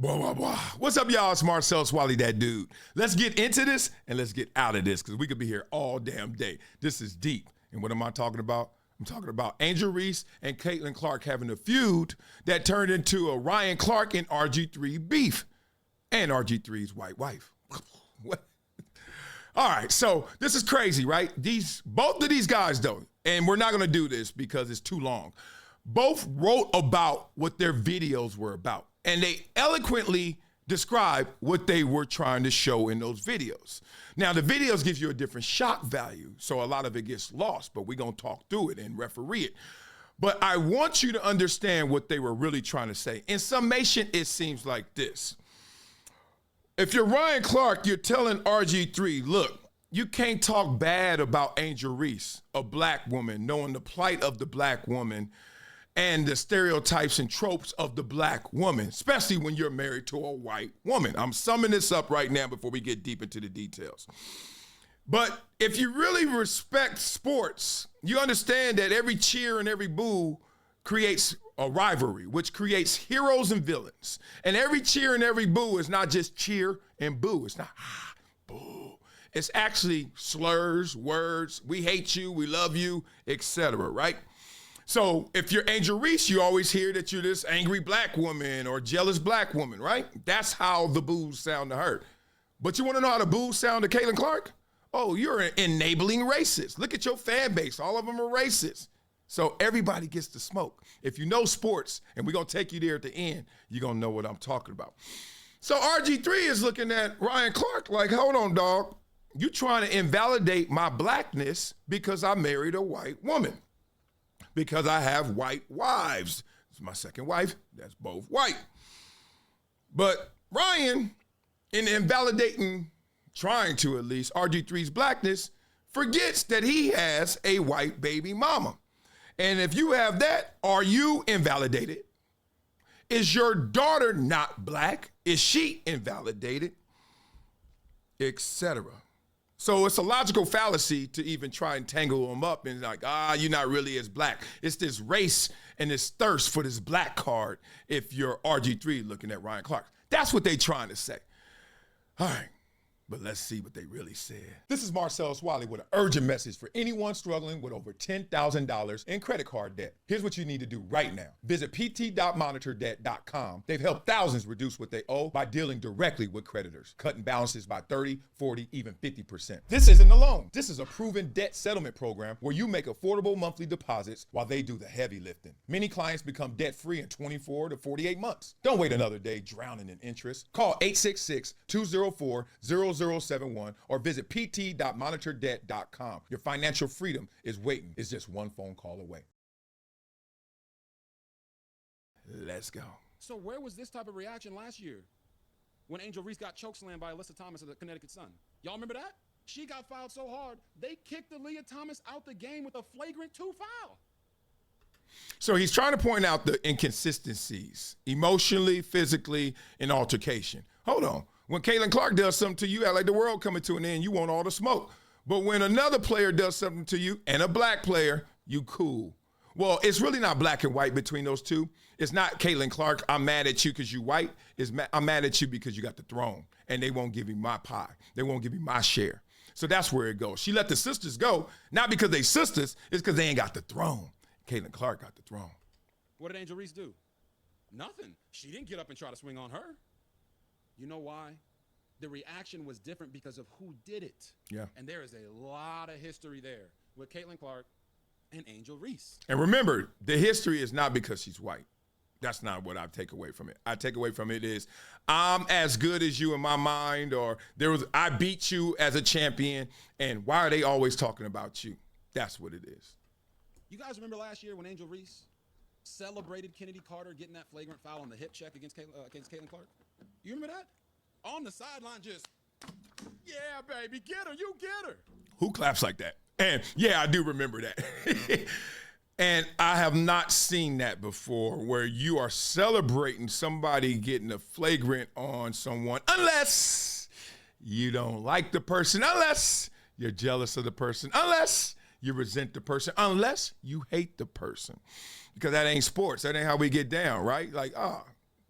Blah, blah, blah. What's up, y'all? It's Marcellus Wiley, that dude. Let's get into this and let's get out of this because we could be here all damn day. This is deep. And what am I talking about? I'm talking about Angel Reese and Clark having a feud that turned into a Ryan Clark and RG3 beef and RG3's white wife. What? All right, so this is crazy, right? Both of these guys, though, and we're not going to do this because it's too long, both wrote about what their videos were about. And they eloquently describe what they were trying to show in those videos. Now, the videos give you a different shock value, so a lot of it gets lost, but we're going to talk through it and referee it. But I want you to understand what they were really trying to say. In summation, it seems like this. If you're Ryan Clark, you're telling RG3, look, you can't talk bad about Angel Reese, a black woman, knowing the plight of the black woman and the stereotypes and tropes of the black woman, especially when you're married to a white woman. I'm summing this up right now before we get deep into the details. But if you really respect sports, you understand that every cheer and every boo creates a rivalry, which creates heroes and villains. And every cheer and every boo is not just cheer and boo. It's not boo. It's actually slurs, words, we hate you, we love you, etc., right? So if you're Angel Reese, you always hear that you're this angry black woman or jealous black woman, right? That's how the boos sound to her. But you want to know how the boos sound to Caitlin Clark? Oh, you're an enabling racist. Look at your fan base. All of them are racist. So everybody gets to smoke. If you know sports, and we're going to take you there at the end, you're going to know what I'm talking about. So RG3 is looking at Ryan Clark like, hold on, dog. You trying to invalidate my blackness because I married a white woman. Because I have white wives. It's my second wife, that's both white. But Ryan, in invalidating, trying to at least, RG3's blackness, forgets that he has a white baby mama. And if you have that, are you invalidated? Is your daughter not black? Is she invalidated? Etc. So it's a logical fallacy to even try and tangle them up and like, you're not really as black. It's this race and this thirst for this black card if you're RG3 looking at Ryan Clark. That's what they're trying to say. All right, but let's see what they really said. This is Marcellus Wiley with an urgent message for anyone struggling with over $10,000 in credit card debt. Here's what you need to do right now. Visit pt.monitordebt.com. They've helped thousands reduce what they owe by dealing directly with creditors, cutting balances by 30, 40, even 50%. This isn't a loan. This is a proven debt settlement program where you make affordable monthly deposits while they do the heavy lifting. Many clients become debt-free in 24 to 48 months. Don't wait another day drowning in interest. Call 866-204-0071 or visit pt.monitordebt.com. Your financial freedom is waiting. It's just one phone call away. Let's go. So where was this type of reaction last year when Angel Reese got chokeslammed by Alyssa Thomas of the Connecticut Sun? Y'all remember that? She got fouled so hard, they kicked Aaliyah Thomas out the game with a flagrant 2 foul. So he's trying to point out the inconsistencies, emotionally, physically, in altercation. Hold on. When Caitlin Clark does something to you, act like the world coming to an end, you want all the smoke. But when another player does something to you, and a black player, you cool. Well, it's really not black and white between those two. It's not Caitlin Clark, I'm mad at you because you white. I'm mad at you because you got the throne, and they won't give me my pie. They won't give me my share. So that's where it goes. She let the sisters go, not because they sisters, it's because they ain't got the throne. Caitlin Clark got the throne. What did Angel Reese do? Nothing. She didn't get up and try to swing on her. You know why? The reaction was different because of who did it. Yeah. And there is a lot of history there with Caitlin Clark and Angel Reese. And remember, the history is not because she's white. That's not what I take away from it. I take away from it is I'm as good as you in my mind, or I beat you as a champion, and why are they always talking about you? That's what it is. You guys remember last year when Angel Reese celebrated Kennedy Carter getting that flagrant foul on the hip check against Caitlin Clark? You remember that? On the sideline, just, yeah, baby, get her, you get her. Who claps like that? And yeah, I do remember that. And I have not seen that before, where you are celebrating somebody getting a flagrant on someone, unless you don't like the person, unless you're jealous of the person, unless you resent the person, unless you hate the person. Because that ain't sports. That ain't how we get down, right? Like,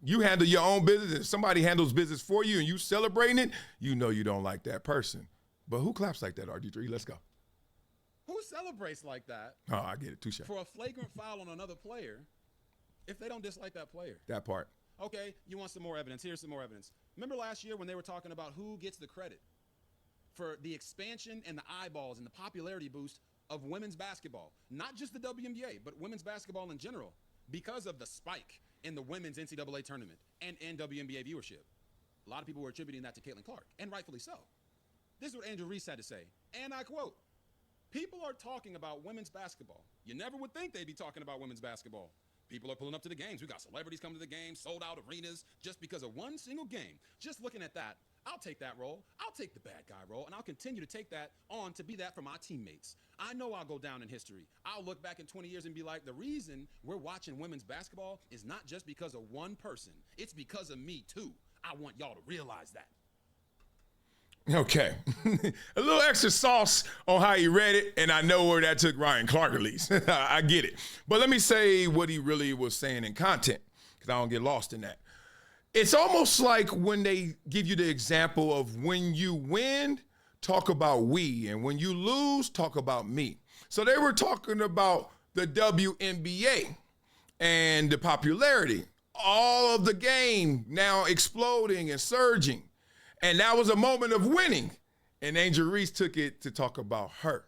You handle your own business. If somebody handles business for you and you celebrating it, you know you don't like that person. But who claps like that, RG3? Let's go. Who celebrates like that? Oh, I get it. Touche. For a flagrant foul on another player if they don't dislike that player. That part. Okay, you want some more evidence? Here's some more evidence. Remember last year when they were talking about who gets the credit for the expansion and the eyeballs and the popularity boost of women's basketball? Not just the WNBA, but women's basketball in general, because of the spike in the women's NCAA tournament and WNBA viewership. A lot of people were attributing that to Caitlin Clark, and rightfully so. This is what Angel Reese had to say, and I quote, "People are talking about women's basketball. You never would think they'd be talking about women's basketball. People are pulling up to the games. We got celebrities coming to the games, sold out arenas just because of one single game. Just looking at that, I'll take that role. I'll take the bad guy role, and I'll continue to take that on to be that for my teammates. I know I'll go down in history. I'll look back in 20 years and be like, the reason we're watching women's basketball is not just because of one person. It's because of me, too. I want y'all to realize that." Okay. A little extra sauce on how he read it, and I know where that took Ryan Clark at least. I get it. But let me say what he really was saying in content, because I don't get lost in that. It's almost like when they give you the example of when you win, talk about we, and when you lose, talk about me. So they were talking about the WNBA and the popularity, all of the game now exploding and surging. And that was a moment of winning. And Angel Reese took it to talk about her.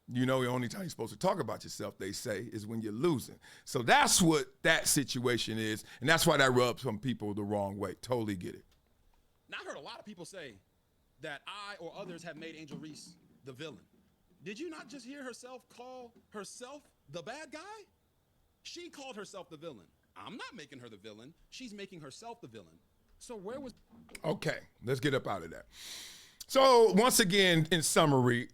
You know, the only time you're supposed to talk about yourself, they say, is when you're losing. So that's what that situation is. And that's why that rubs some people the wrong way. Totally get it. Now, I heard a lot of people say that I or others have made Angel Reese the villain. Did you not just hear herself call herself the bad guy? She called herself the villain. I'm not making her the villain. She's making herself the villain. So where was... Okay, let's get up out of that. So once again, in summary,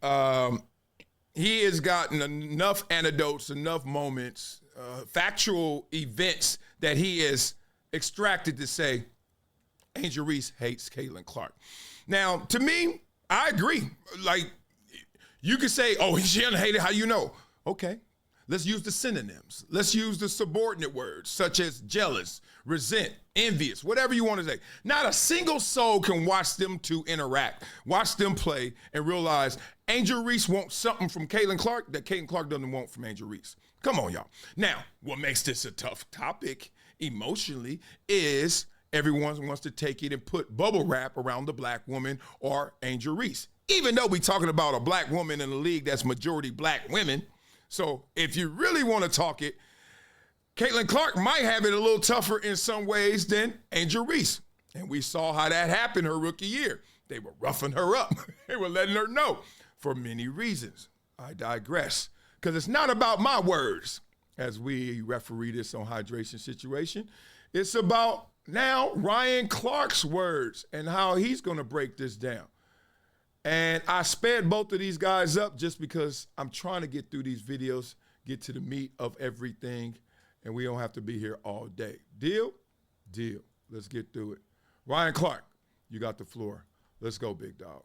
he has gotten enough anecdotes, enough moments, factual events that he is extracted to say Angel Reese hates Caitlin Clark. Now, to me, I agree. Like, you could say, oh, she doesn't hate it, how you know? Okay, let's use the synonyms. Let's use the subordinate words, such as jealous, resent, envious, whatever you want to say. Not a single soul can watch them two interact, watch them play, and realize Angel Reese wants something from Caitlin Clark that Caitlin Clark doesn't want from Angel Reese. Come on, y'all. Now, what makes this a tough topic emotionally is everyone wants to take it and put bubble wrap around the black woman or Angel Reese. Even though we're talking about a black woman in a league that's majority black women. So if you really want to talk it, Caitlin Clark might have it a little tougher in some ways than Angel Reese. And we saw how that happened her rookie year. They were roughing her up. They were letting her know for many reasons. I digress, because it's not about my words as we referee this on hydration situation. It's about now Ryan Clark's words and how he's going to break this down. And I sped both of these guys up just because I'm trying to get through these videos, get to the meat of everything, and we don't have to be here all day. Deal? Deal. Let's get through it. Ryan Clark, you got the floor. Let's go, big dog.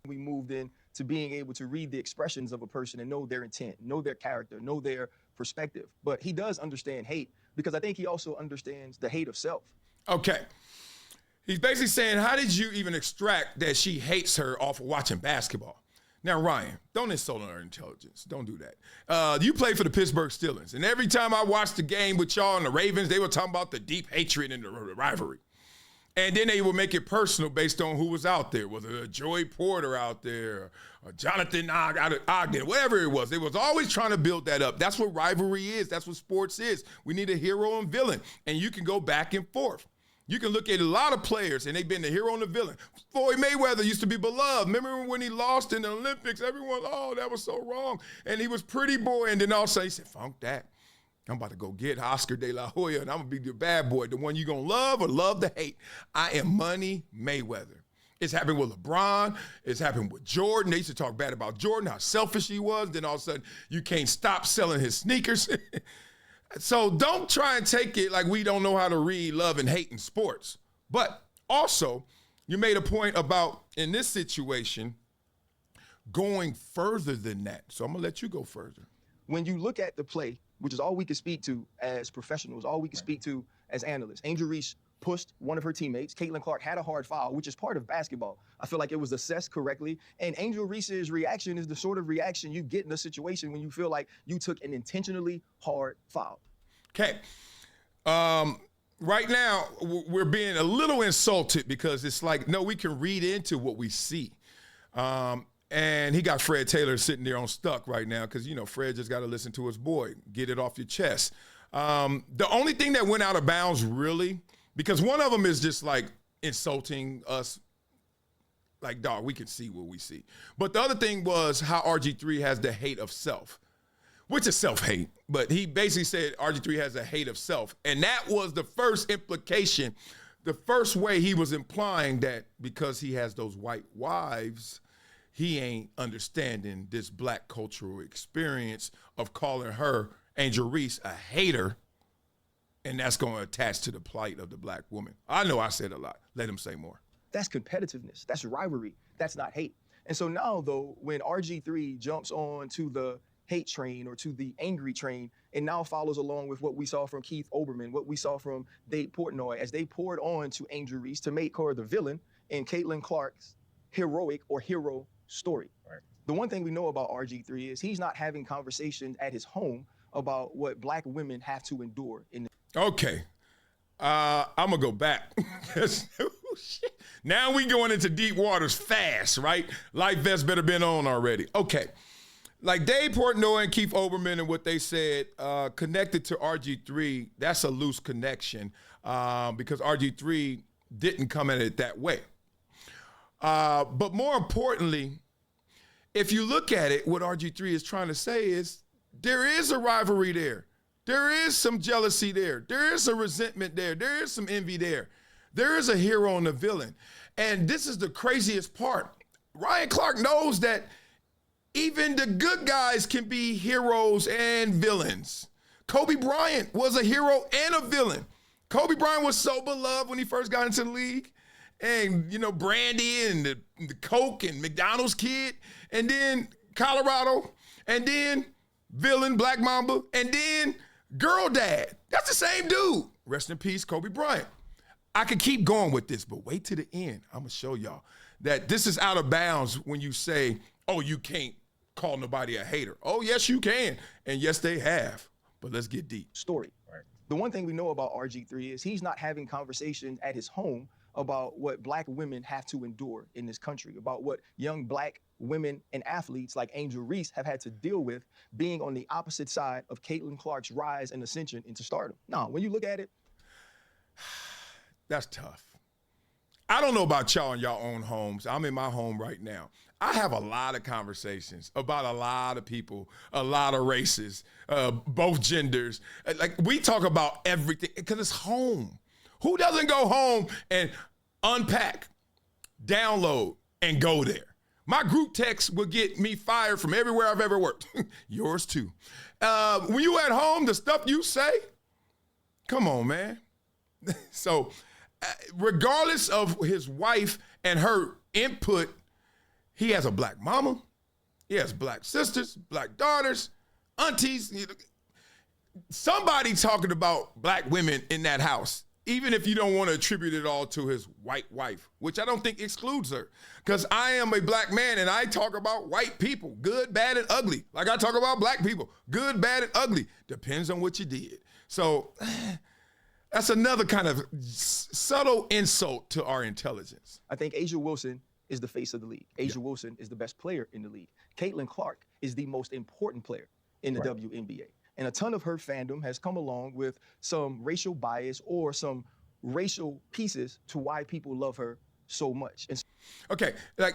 We moved in to being able to read the expressions of a person and know their intent, know their character, know their perspective. But he does understand hate, because I think he also understands the hate of self. Okay. He's basically saying, how did you even extract that she hates her off of watching basketball? Now, Ryan, don't insult her intelligence. Don't do that. You play for the Pittsburgh Steelers, and every time I watched the game with y'all and the Ravens, they were talking about the deep hatred and the rivalry. And then they would make it personal based on who was out there. Was it a Joey Porter out there, or Jonathan Ogden, whatever it was. They was always trying to build that up. That's what rivalry is. That's what sports is. We need a hero and villain, and you can go back and forth. You can look at a lot of players, and they've been the hero and the villain. Floyd Mayweather used to be beloved. Remember when he lost in the Olympics? Everyone, oh, that was so wrong. And he was pretty boy, and then all of a sudden he said, funk that. I'm about to go get Oscar De La Hoya, and I'm going to be the bad boy, the one you're going to love or love to hate. I am Money Mayweather. It's happened with LeBron. It's happened with Jordan. They used to talk bad about Jordan, how selfish he was. Then all of a sudden, you can't stop selling his sneakers. So don't try and take it like we don't know how to read love and hate in sports. But also, you made a point about, in this situation, going further than that. So I'm going to let you go further. When you look at the play, which is all we can speak to as professionals, all we can speak to as analysts. Angel Reese pushed one of her teammates. Caitlin Clark had a hard foul, which is part of basketball. I feel like it was assessed correctly. And Angel Reese's reaction is the sort of reaction you get in a situation when you feel like you took an intentionally hard foul. Okay. Right now, we're being a little insulted because it's like, no, we can read into what we see. And he got Fred Taylor sitting there on stuck right now because, you know, Fred just got to listen to his boy, get it off your chest. The only thing that went out of bounds, really, because one of them is just like insulting us. Like, dog, we can see what we see. But the other thing was how RG3 has the hate of self, which is self-hate. But he basically said RG3 has a hate of self. And that was the first implication, the first way he was implying that because he has those white wives, he ain't understanding this black cultural experience of calling her, Angel Reese, a hater. And that's going to attach to the plight of the black woman. I know I said a lot. Let him say more. That's competitiveness. That's rivalry. That's not hate. And so now, though, when RG3 jumps on to the hate train or to the angry train and now follows along with what we saw from Keith Olbermann, what we saw from Dave Portnoy as they poured on to Angel Reese to make her the villain in Caitlin Clark's heroic or hero story. Right. The one thing we know about RG3 is he's not having conversations at his home about what black women have to endure in the Okay. I'm going to go back. Oh, shit. Now we going into deep waters fast, right? Life vest better been on already. Okay. Like Dave Portnoy and Keith Olbermann and what they said, connected to RG3, that's a loose connection because RG3 didn't come at it that way. But more importantly, if you look at it, what RG3 is trying to say is there is a rivalry there. There is some jealousy there. There is a resentment there. There is some envy there. There is a hero and a villain. And this is the craziest part. Ryan Clark knows that even the good guys can be heroes and villains. Kobe Bryant was a hero and a villain. Kobe Bryant was so beloved when he first got into the league. And, you know, Brandy and the Coke and McDonald's kid. And then Colorado. And then villain, Black Mamba. And then girl dad. That's the same dude. Rest in peace, Kobe Bryant. I could keep going with this, but wait to the end. I'm going to show y'all that this is out of bounds when you say, oh, you can't call nobody a hater. Oh, yes, you can. And yes, they have. But let's get deep. Story. Right. The one thing we know about RG3 is he's not having conversations at his home about what black women have to endure in this country, about what young black women and athletes like Angel Reese have had to deal with being on the opposite side of Caitlin Clark's rise and ascension into stardom. Now, when you look at it, that's tough. I don't know about y'all in y'all own homes. I'm in my home right now. I have a lot of conversations about a lot of people, a lot of races, both genders. Like, we talk about everything because it's home. Who doesn't go home and unpack, download, and go there? My group text will get me fired from everywhere I've ever worked. Yours too. When you at home, the stuff you say, come on, man. So regardless of his wife and her input, he has a black mama. He has black sisters, black daughters, aunties. Somebody talking about black women in that house, even if you don't want to attribute it all to his white wife, which I don't think excludes her. Because I am a black man and I talk about white people, good, bad, and ugly. Like I talk about black people, good, bad, and ugly. Depends on what you did. So that's another kind of subtle insult to our intelligence. I think A'ja Wilson is the face of the league. A'ja Wilson is the best player in the league. Caitlin Clark is the most important player in the WNBA. And a ton of her fandom has come along with some racial bias or some racial pieces to why people love her so much. And okay, like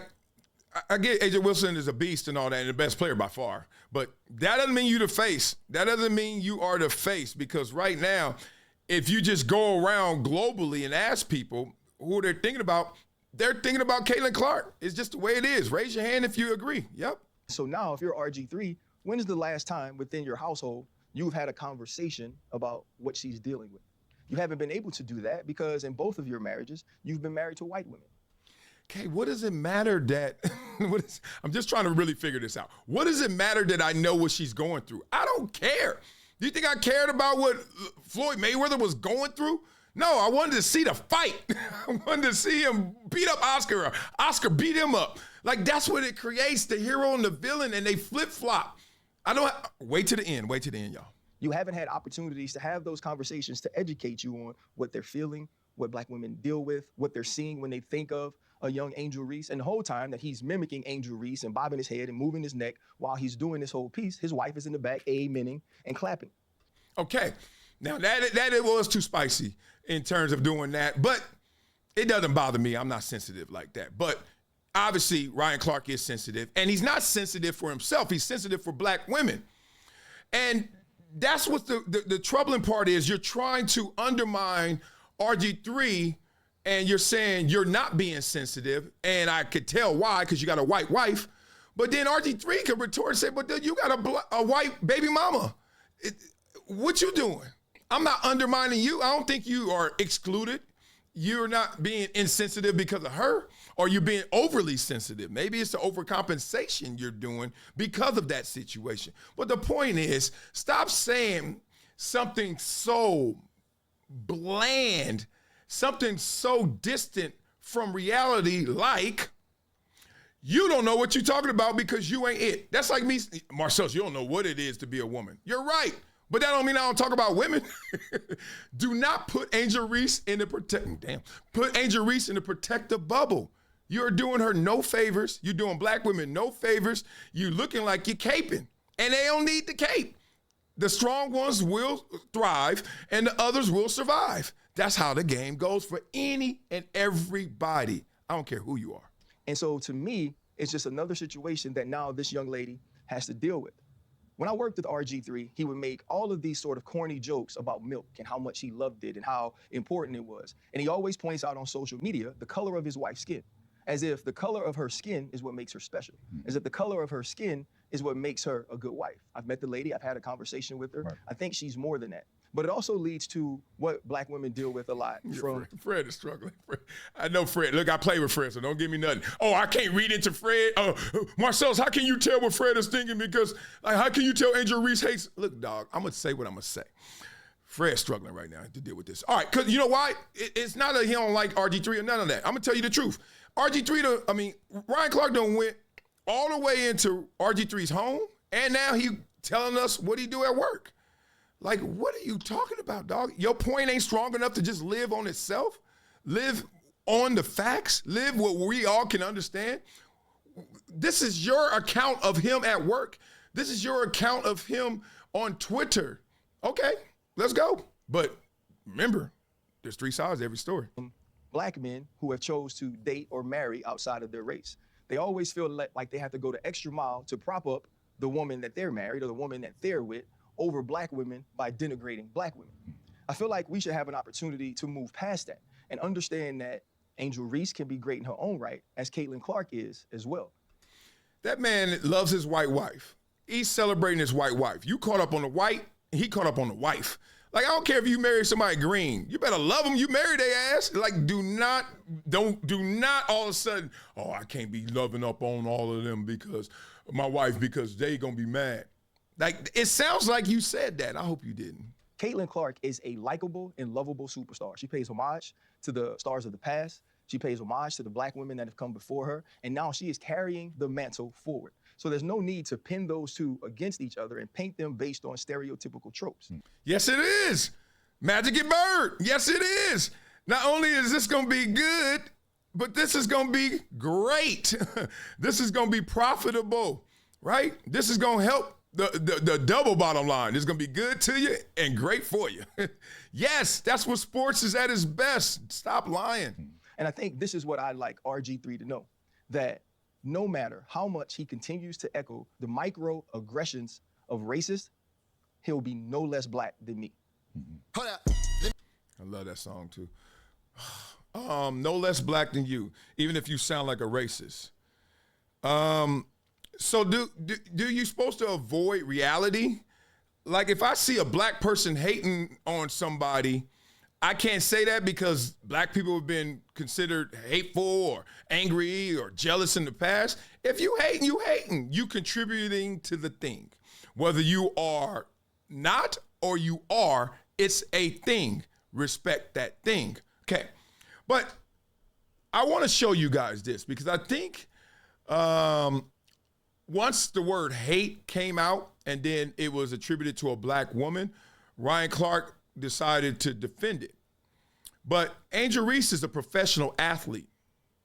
I get A'ja Wilson is a beast and all that and the best player by far, but that doesn't mean you the face. That doesn't mean you are the face because right now, if you just go around globally and ask people who they're thinking about Caitlin Clark. It's just the way it is. Raise your hand if you agree. Yep. So now if you're RG3, when is the last time within your household you've had a conversation about what she's dealing with? You haven't been able to do that because in both of your marriages, you've been married to white women. Okay, what does it matter that, I'm just trying to really figure this out. What does it matter that I know what she's going through? I don't care. Do you think I cared about what Floyd Mayweather was going through? No, I wanted to see the fight. I wanted to see him beat up Oscar, or Oscar beat him up. Like, that's what it creates, the hero and the villain, and they flip-flop. Wait to the end, y'all. You haven't had opportunities to have those conversations to educate you on what they're feeling, what Black women deal with, what they're seeing when they think of a young Angel Reese. And the whole time that he's mimicking Angel Reese and bobbing his head and moving his neck while he's doing this whole piece, his wife is in the back amening and clapping. Okay, now that it was too spicy in terms of doing that, but it doesn't bother me. I'm not sensitive like that. But obviously, Ryan Clark is sensitive, and he's not sensitive for himself. He's sensitive for Black women. And that's what the troubling part is. You're trying to undermine RG3, and you're saying you're not being sensitive, and I could tell why, because you got a white wife. But then RG3 could retort and say, but then you got a white baby mama. What you doing? I'm not undermining you. I don't think you are excluded. You're not being insensitive because of her, or you're being overly sensitive. Maybe it's the overcompensation you're doing because of that situation. But the point is, stop saying something so bland, something so distant from reality, like, you don't know what you're talking about because you ain't it. That's like me, Marcellus, you don't know what it is to be a woman. You're right. But that don't mean I don't talk about women. Do not put Angel Reese in the protective bubble. You're doing her no favors. You're doing Black women no favors. You looking like you're caping, and they don't need the cape. The strong ones will thrive, and the others will survive. That's how the game goes for any and everybody. I don't care who you are. And so to me, it's just another situation that now this young lady has to deal with. When I worked with RG3, he would make all of these sort of corny jokes about milk and how much he loved it and how important it was. And he always points out on social media the color of his wife's skin, as if the color of her skin is what makes her special, as if the color of her skin is what makes her a good wife. I've met the lady, I've had a conversation with her. Right. I think she's more than that. But it also leads to what Black women deal with a lot. Fred is struggling. I know Fred. Look, I play with Fred, so don't give me nothing. Oh, I can't read into Fred. Marcellus, how can you tell what Fred is thinking? Because, like, how can you tell Angel Reese hates? Look, dog, I'm going to say what I'm going to say. Fred's struggling right now to deal with this. All right, because you know why? It's not that he don't like RG3 or none of that. I'm going to tell you the truth. Ryan Clark done went all the way into RG3's home, and now he telling us what he do at work. Like, what are you talking about, dog? Your point ain't strong enough to just live on itself? Live on the facts? Live what we all can understand? This is your account of him at work. This is your account of him on Twitter. Okay, let's go. But remember, there's three sides to every story. Black men who have chose to date or marry outside of their race, they always feel like they have to go the extra mile to prop up the woman that they're married or the woman that they're with over Black women by denigrating Black women. I feel like we should have an opportunity to move past that and understand that Angel Reese can be great in her own right, as Caitlin Clark is as well. That man loves his white wife. He's celebrating his white wife. You caught up on the white, he caught up on the wife. Like, I don't care if you marry somebody green. You better love them. You marry their ass. Like, do not all of a sudden, oh, I can't be loving up on all of them because my wife, because they gonna be mad. Like, it sounds like you said that. I hope you didn't. Caitlin Clark is a likable and lovable superstar. She pays homage to the stars of the past. She pays homage to the Black women that have come before her. And now she is carrying the mantle forward. So there's no need to pin those two against each other and paint them based on stereotypical tropes. Yes, it is. Magic and Bird. Yes, it is. Not only is this going to be good, but this is going to be great. This is going to be profitable, right? This is going to help the double bottom line. It's going to be good to you and great for you. Yes, that's what sports is at its best. Stop lying. And I think this is what I'd like RG3 to know, that no matter how much he continues to echo the microaggressions of racists, he'll be no less Black than me. I love that song too. No less Black than you, even if you sound like a racist. So do you supposed to avoid reality? Like, if I see a Black person hating on somebody, I can't say that because Black people have been considered hateful or angry or jealous in the past. If you hating, you hating. You contributing to the thing. Whether you are not or you are. It's a thing. Respect that thing. Okay. But I want to show you guys this because I think once the word hate came out and then it was attributed to a black woman, Ryan Clark decided to defend it. But Angel Reese is a professional athlete.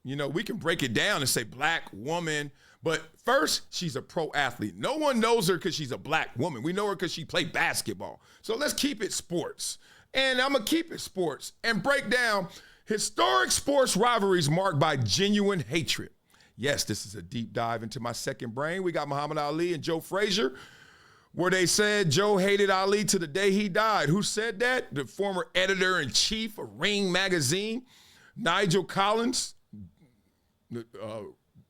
You know, we can break it down and say black woman, but first, she's a pro athlete. No one knows her because she's a black woman. We know her because she played basketball. So let's keep it sports. And I'm going to keep it sports and break down historic sports rivalries marked by genuine hatred. Yes, this is a deep dive into my second brain. We got Muhammad Ali and Joe Frazier, where they said Joe hated Ali to the day he died. Who said that? The former editor-in-chief of Ring magazine, Nigel Collins,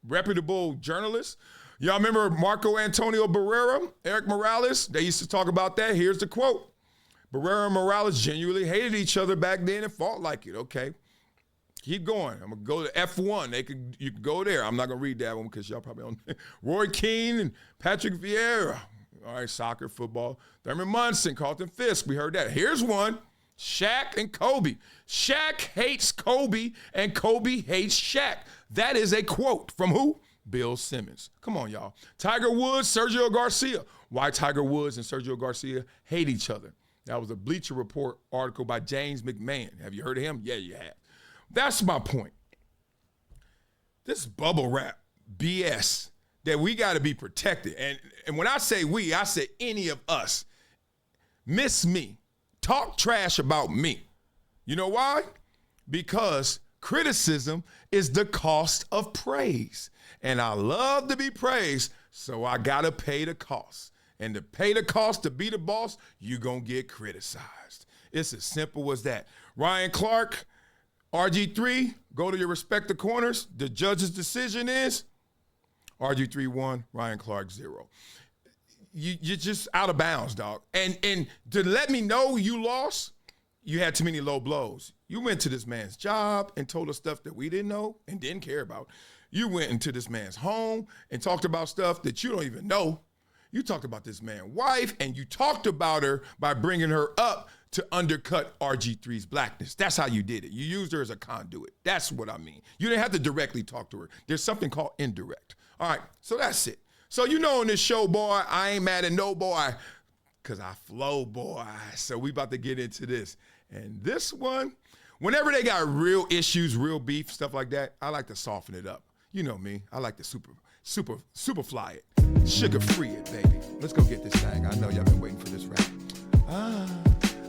reputable journalist. Y'all remember Marco Antonio Barrera, Eric Morales? They used to talk about that. Here's the quote. Barrera and Morales genuinely hated each other back then and fought like it. Okay. Keep going. I'm going to go to F1. You can go there. I'm not going to read that one because y'all probably don't. Roy Keane and Patrick Vieira. All right, soccer, football. Thurman Munson, Carlton Fisk. We heard that. Here's one. Shaq and Kobe. Shaq hates Kobe and Kobe hates Shaq. That is a quote from who? Bill Simmons. Come on, y'all. Tiger Woods, Sergio Garcia. Why Tiger Woods and Sergio Garcia hate each other. That was a Bleacher Report article by James McMahon. Have you heard of him? Yeah, you have. That's my point. This bubble wrap BS that we got to be protected. And when I say we, I say any of us. Miss me. Talk trash about me. You know why? Because criticism is the cost of praise. And I love to be praised, so I got to pay the cost. And to pay the cost to be the boss, you're going to get criticized. It's as simple as that. Ryan Clark, RG3, go to your respective corners. The judge's decision is RG3 1, Ryan Clark 0. You're just out of bounds, dog. And to let me know you lost, you had too many low blows. You went to this man's job and told us stuff that we didn't know and didn't care about. You went into this man's home and talked about stuff that you don't even know. You talked about this man's wife, and you talked about her by bringing her up to undercut RG3's blackness. That's how you did it. You used her as a conduit. That's what I mean. You didn't have to directly talk to her. There's something called indirect. All right, so that's it. So you know in this show, boy, I ain't mad at no boy because I flow, boy. So we about to get into this. And this one, whenever they got real issues, real beef, stuff like that, I like to soften it up. You know me. I like to super fly it. Sugar free it, baby. Let's go get this thing. I know y'all been waiting for this rap.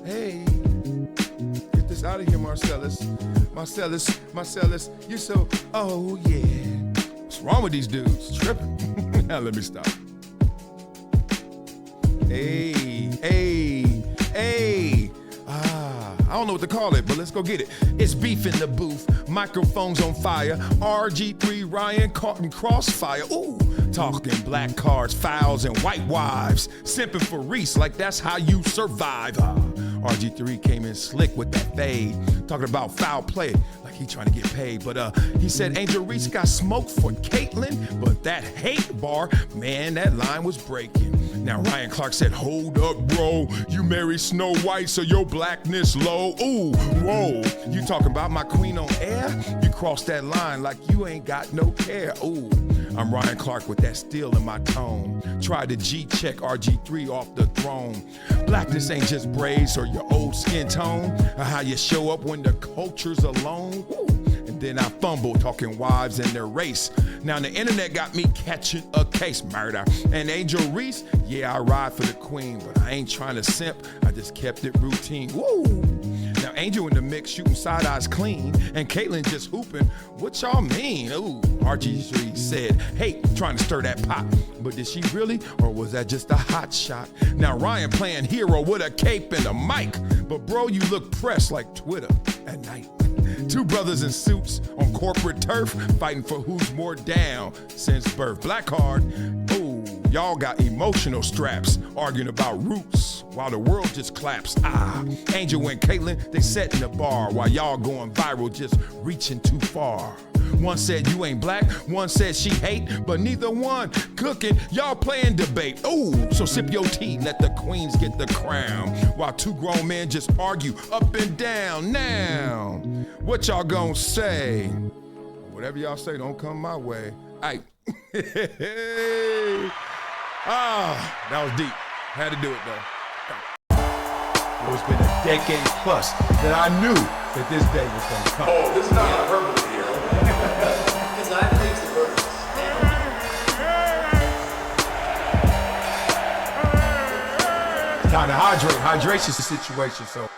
Hey. Get this out of here, Marcellus. Marcellus, you're so, oh yeah. What's wrong with these dudes? Tripping. Now let me stop. Hey. I don't know what to call it, but let's go get it. It's beef in the booth, microphones on fire, RG3, Ryan caught in crossfire. Ooh, talking black cards, fouls, and white wives. Simping for Reese like that's how you survive. RG3 came in slick with that fade, talking about foul play like he trying to get paid. But he said Angel Reese got smoked for Caitlyn, but that hate bar, man, that line was breaking. Now Ryan Clark said, hold up, bro. You married Snow White, so your blackness low. Ooh, whoa. You talking about my queen on air? You crossed that line like you ain't got no care. Ooh, I'm Ryan Clark with that steel in my tone. Tried to G-check RG3 off the throne. Blackness ain't just braids or your old skin tone, or how you show up when the culture's alone. Ooh. And then I fumble talking wives and their race. Now the internet got me catching a case murder. And Angel Reese, yeah, I ride for the queen, but I ain't trying to simp. I just kept it routine. Woo! Now Angel in the mix shooting side eyes clean, and Caitlyn just hooping. What y'all mean? Ooh, RG3 said, hey, trying to stir that pot. But did she really, or was that just a hot shot? Now Ryan playing hero with a cape and a mic. But bro, you look pressed like Twitter at night. Two brothers in suits on corporate turf, fighting for who's more down since birth. Black card, ooh, y'all got emotional straps, arguing about roots while the world just claps. Angel and Caitlyn, they setting the bar while y'all going viral, just reaching too far. One said you ain't black, one said she hate, but neither one cooking, y'all playing debate. Ooh, so sip your tea, let the queens get the crown, while two grown men just argue up and down. Now, what y'all gonna say? Whatever y'all say, don't come my way. Aight. That was deep. Had to do it though. It's been a decade plus that I knew that this day was gonna come. Oh, this is not hyperbole here. Because I believe the verse. Time to hydrate. Hydration's the situation, so.